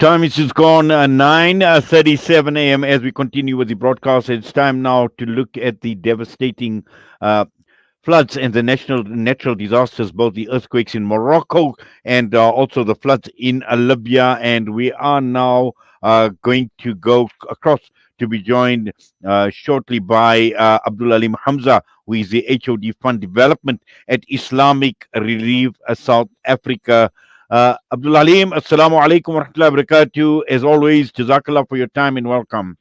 Time is just gone 9:37 a.m. as we continue with the broadcast. It's time now to look at the devastating uh, floods and the national natural disasters, both the earthquakes in Morocco and also the floods in Libya. And we are now going to go across to be joined shortly by Abdul Aleem Hamza, who is the HOD Fund Development at Islamic Relief South Africa. Abdul Aleem, Assalamu alaikum wa rahmatullahi wa barakatuh. As always, Jazakallah for your time and welcome.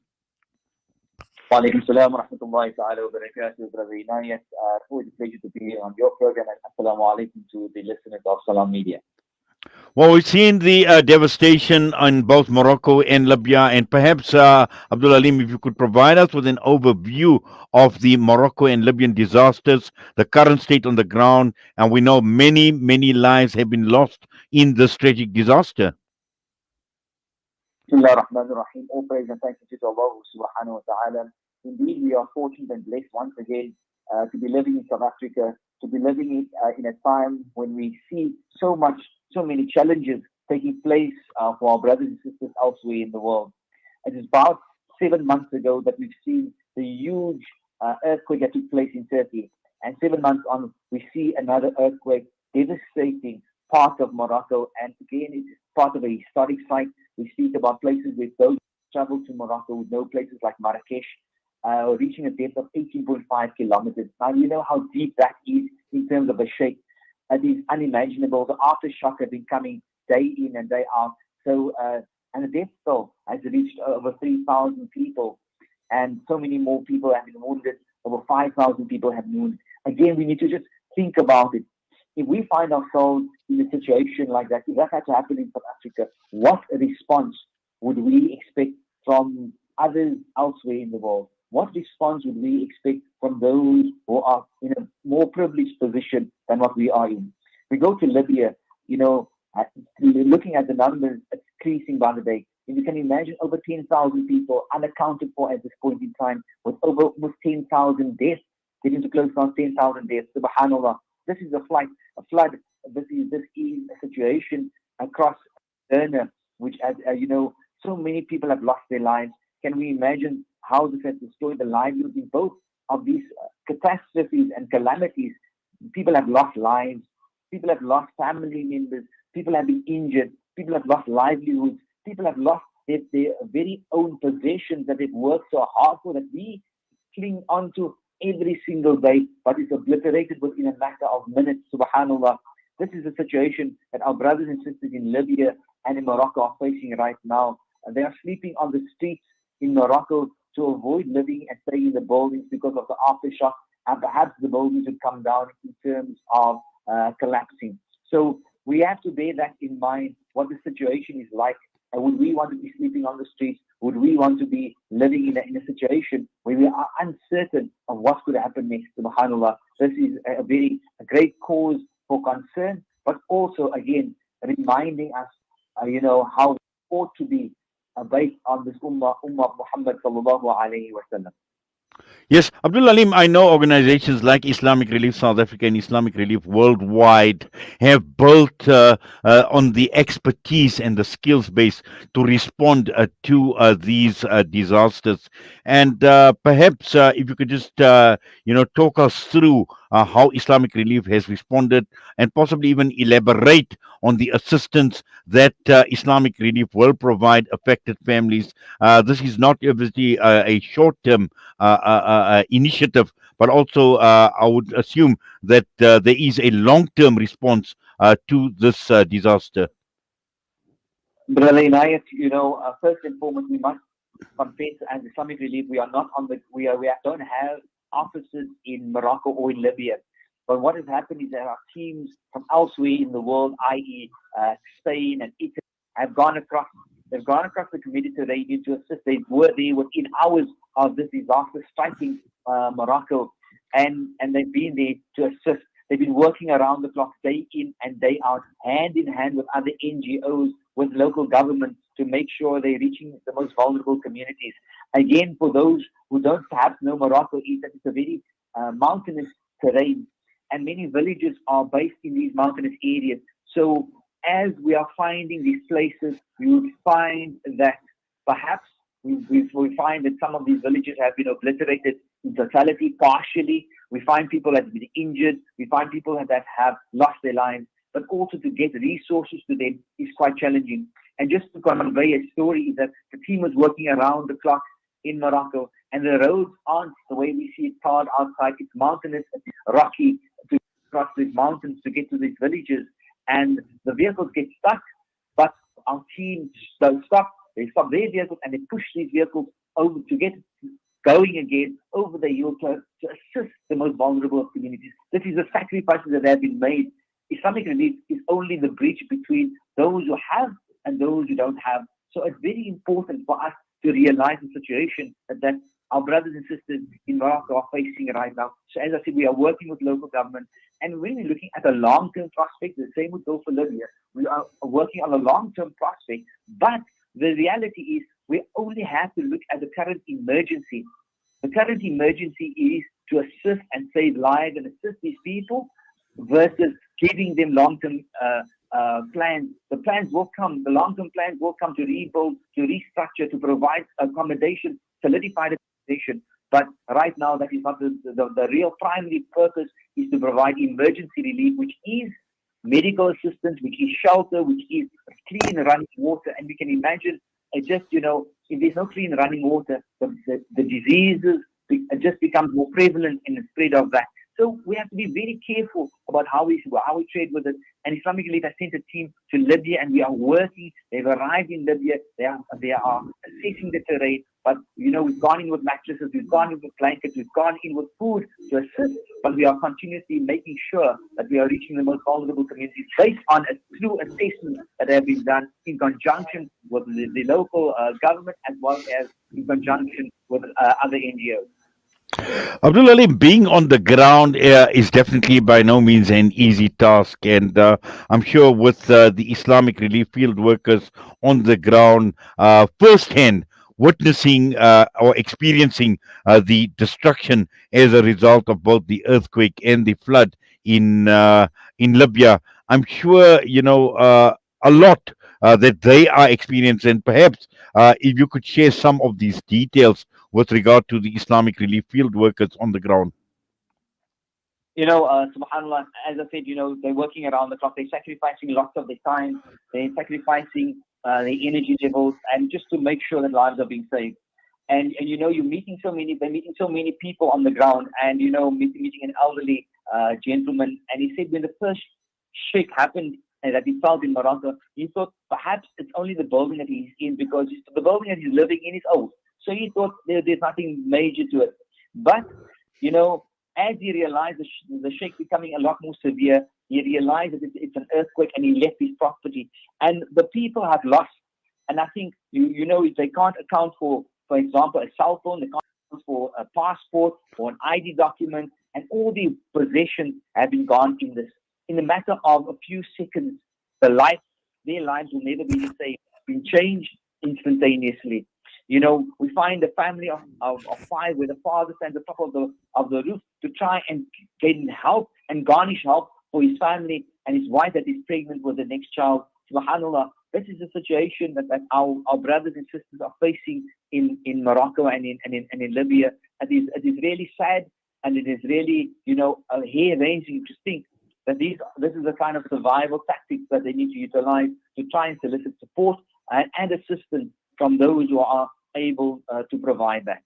Walaikum salam wa rahmatullahi ta'ala wa barakatuh, Brother Inayat. It's always a pleasure to be here on your program, and assalamu alaikum to the listeners of Salam Media. Well, we've seen the devastation in both Morocco and Libya, and perhaps, Abdul Aleem, if you could provide us with an overview of the Morocco and Libyan disasters, the current state on the ground, and we know many lives have been lost in this tragic disaster. Bismillah ar-Rahman ar-Rahim. All praise and thanks to Allah subhanahu wa ta'ala. Indeed, we are fortunate and blessed once again to be living in South Africa, to be living in a time when we see so many challenges taking place for our brothers and sisters elsewhere in the world. It is about 7 months ago that we've seen the huge earthquake that took place in Turkey. And 7 months on, we see another earthquake devastating part of Morocco. And again, it is part of a historic site. We speak about places with those who travel to Morocco would know places like Marrakesh, reaching a depth of 18.5 kilometers. Now, you know how deep that is in terms of the shape. It is unimaginable. The aftershock has been coming day in and day out. So, and the death toll has reached over 3,000 people, and so many more people have been wounded. Over 5,000 people have been wounded. Again, we need to just think about it. If we find ourselves in a situation like that, if that had to happen in South Africa, what response would we expect from others elsewhere in the world? What response would we expect from those who are in a more privileged position than what we are in? We go to Libya, looking at the numbers, it's increasing by the day. If you can imagine, over 10,000 people unaccounted for at this point in time, with over almost 10,000 deaths, getting to close around 10,000 deaths. Subhanallah. This is a flood. This is a situation across Ghana, which, as so many people have lost their lives. Can we imagine how this has destroyed the livelihoods in both of these catastrophes and calamities? People have lost lives. People have lost family members. People have been injured. People have lost livelihoods. People have lost their very own possessions that they've worked so hard for, that we cling on to every single day, but it's obliterated within a matter of minutes. Subhanallah. This is the situation that our brothers and sisters in Libya and in Morocco are facing right now. They are sleeping on the streets in Morocco to avoid living and staying in the buildings because of the aftershock, and perhaps the buildings would come down in terms of collapsing. So we have to bear that in mind, what the situation is like. And would we want to be sleeping on the streets? Would we want to be living in a situation where we are uncertain of what could happen next? Subhanallah. This is a great cause for concern, but also, again, reminding us, how we ought to be based on this ummah of Muhammad sallallahu alayhi wa sallam. Yes, Abdul Aleem, I know organizations like Islamic Relief South Africa and Islamic Relief Worldwide have built on the expertise and the skills base to respond to these disasters. And perhaps if you could just, talk us through how Islamic Relief has responded, and possibly even elaborate on the assistance that Islamic Relief will provide affected families. This is not obviously a short-term initiative, but also I would assume that there is a long-term response to this disaster. Brother Inayat, first and foremost, we must confess, as Islamic Relief, we are not on the, we don't have offices in Morocco or in Libya. But what has happened is that our teams from elsewhere in the world, i.e., Spain and Italy, have gone across. They've gone across the Mediterranean to assist. They were there within hours of this disaster striking Morocco, and they've been there to assist. They've been working around the clock, day in and day out, hand in hand with other NGOs, with local governments, to make sure they're reaching the most vulnerable communities. Again, for those who don't perhaps know, Morocco is that it's a very mountainous terrain, and many villages are based in these mountainous areas. So as we are finding these places, we would find that perhaps we find that some of these villages have been obliterated in totality, partially. We find people that have been injured. We find people that have lost their lives. But also to get resources to them is quite challenging. And just to convey a story is that the team was working around the clock in Morocco, and the roads aren't the way we see it tarred outside. It's mountainous, it's rocky to cross these mountains to get to these villages, and the vehicles get stuck. But our team don't stop. They stop their vehicles and they push these vehicles over to get going again over the hill to assist the most vulnerable of communities. This is the sacrifices that have been made. Islamic Relief is only the bridge between those who have and those who don't have. So it's very important for us to realize the situation that our brothers and sisters in Morocco are facing right now. So as I said, we are working with local government, and when we're looking at a long-term prospect, the same would go for Libya. We are working on a long-term prospect, but the reality is we only have to look at the current emergency. The current emergency is to assist and save lives and assist these people versus giving them long-term plans. The plans will come, the long-term plans will come to rebuild, to restructure, to provide accommodation, solidified accommodation. But right now, that is not the real primary purpose, is to provide emergency relief, which is medical assistance, which is shelter, which is clean running water. And we can imagine, just, if there's no clean running water, the diseases just become more prevalent in the spread of that. So we have to be very careful about how we trade with it. And Islamic Relief has sent a team to Libya, and we are working. They've arrived in Libya. They are assessing the terrain. But we've gone in with mattresses, we've gone in with blankets, we've gone in with food to assist. But we are continuously making sure that we are reaching the most vulnerable communities based on a true assessment that have been done in conjunction with the local government, as well as in conjunction with other NGOs. Abdul Aleem, being on the ground is definitely by no means an easy task, and I'm sure with the Islamic Relief field workers on the ground, firsthand witnessing or experiencing the destruction as a result of both the earthquake and the flood in Libya, I'm sure a lot that they are experiencing. And perhaps if you could share some of these details with regard to the Islamic Relief field workers on the ground. Subhanallah, as I said, they're working around the clock. They're sacrificing lots of their time. They're sacrificing their energy levels, and just to make sure that lives are being saved. And they're meeting so many people on the ground, and meeting an elderly gentleman, and he said when the first shake happened and that he felt in Morocco, he thought perhaps it's only the building that he's in, because the building that he's living in is old. So he thought there's nothing major to it. But, as he realized the shake becoming a lot more severe, he realized that it's an earthquake, and he left his property. And the people have lost. And I think, they can't account for example, a cell phone, they can't account for a passport or an ID document, and all the possessions have been gone in this. In a matter of a few seconds, their lives will never be the same, been changed instantaneously. We find a family of five where the father stands at the top of the roof to try and gain help and garnish help for his family, and his wife that is pregnant with the next child. Subhanallah, this is a situation that our brothers and sisters are facing in Morocco and in Libya. It is really sad, and it is really hair-raising to think that this is the kind of survival tactics that they need to utilize to try and solicit support and assistance from those who are able to provide that.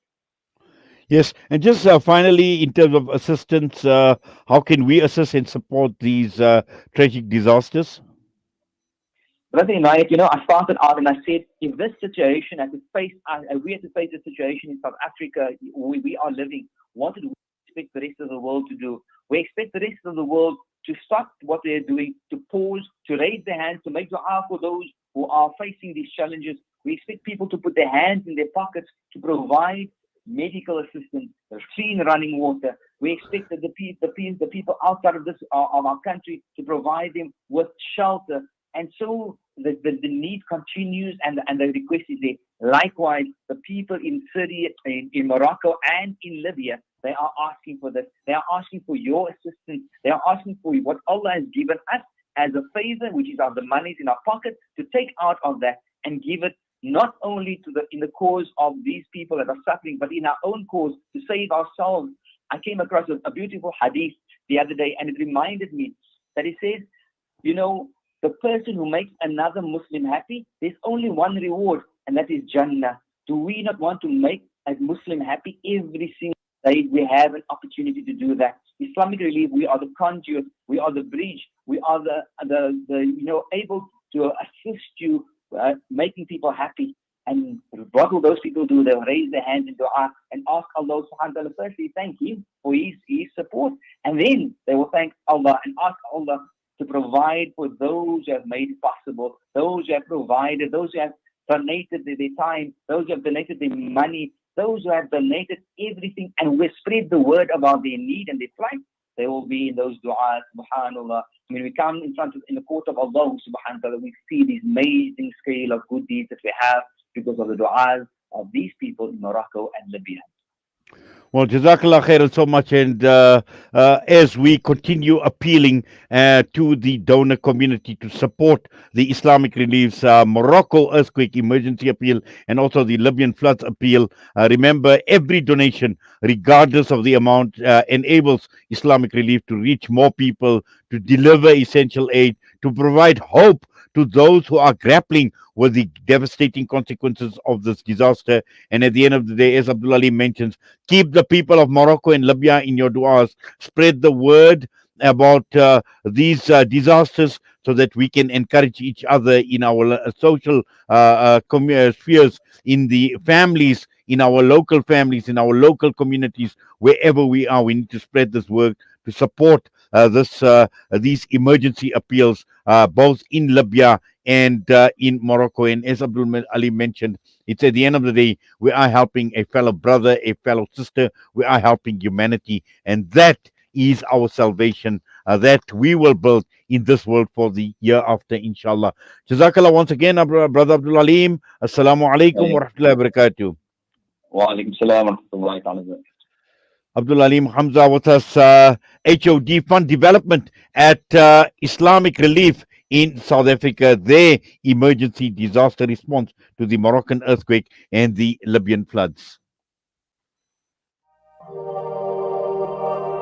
Yes, and just finally, in terms of assistance, how can we assist and support these tragic disasters? Brother Inayat, I started out and I said, if this situation we had to face the situation in South Africa we are living, what do we expect the rest of the world to do? We expect the rest of the world to stop what they're doing, to pause, to raise their hands, to make dua for those who are facing these challenges. We expect people to put their hands in their pockets to provide medical assistance, clean running water. We expect that the people outside of our country to provide them with shelter. And so the need continues, and the request is there. Likewise, the people in Syria, in Morocco, and in Libya, they are asking for this. They are asking for your assistance. They are asking for what Allah has given us as a favor, which is of the monies in our pocket, to take out of that and give it not only to the in the cause of these people that are suffering, but in our own cause to save ourselves. I came across a beautiful hadith the other day, and it reminded me that it says, you know, the person who makes another Muslim happy, there's only one reward, and that is Jannah. Do we not want to make a Muslim happy every single day? We have an opportunity to do that. Islamic Relief, we are the conduit, we are the bridge, we are the able to assist you making people happy. And what will those people do? They'll raise their hands in dua and ask Allah subhanahu wa ta'ala, firstly, thank Him for His support. And then they will thank Allah and ask Allah to provide for those who have made it possible, those who have provided, those who have donated their time, those who have donated their money, those who have donated everything, and we spread the word about their need and their plight. They will be in those du'as, subhanAllah. I mean, we come in the court of Allah subhanahu wa ta'ala, we see this amazing scale of good deeds that we have because of the du'as of these people in Morocco and Libya. Well, Jazakallah khairan so much. And as we continue appealing to the donor community to support the Islamic Relief's Morocco earthquake emergency appeal and also the Libyan floods appeal, remember every donation, regardless of the amount, enables Islamic Relief to reach more people, to deliver essential aid, to provide hope to those who are grappling with the devastating consequences of this disaster. And at the end of the day, as Abdul Ali mentions, keep the people of Morocco and Libya in your du'as. Spread the word about these disasters so that we can encourage each other in our social spheres, in the families, in our local families, in our local communities, wherever we are. We need to spread this word to support these emergency appeals, both in Libya and in Morocco. And as Abdul Ali mentioned, it's at the end of the day, we are helping a fellow brother, a fellow sister. We are helping humanity. And that is our salvation that we will build in this world for the year after, inshallah. Jazakallah once again, Brother Abdul Aleem. Assalamu alaikum wa rahmatullahi wa barakatuh. Wa alaikum salam wa rahmatullahi wa barakatuh. Abdul Aleem Hamza with us, HOD Fund Development at Islamic Relief in South Africa, their emergency disaster response to the Moroccan earthquake and the Libyan floods.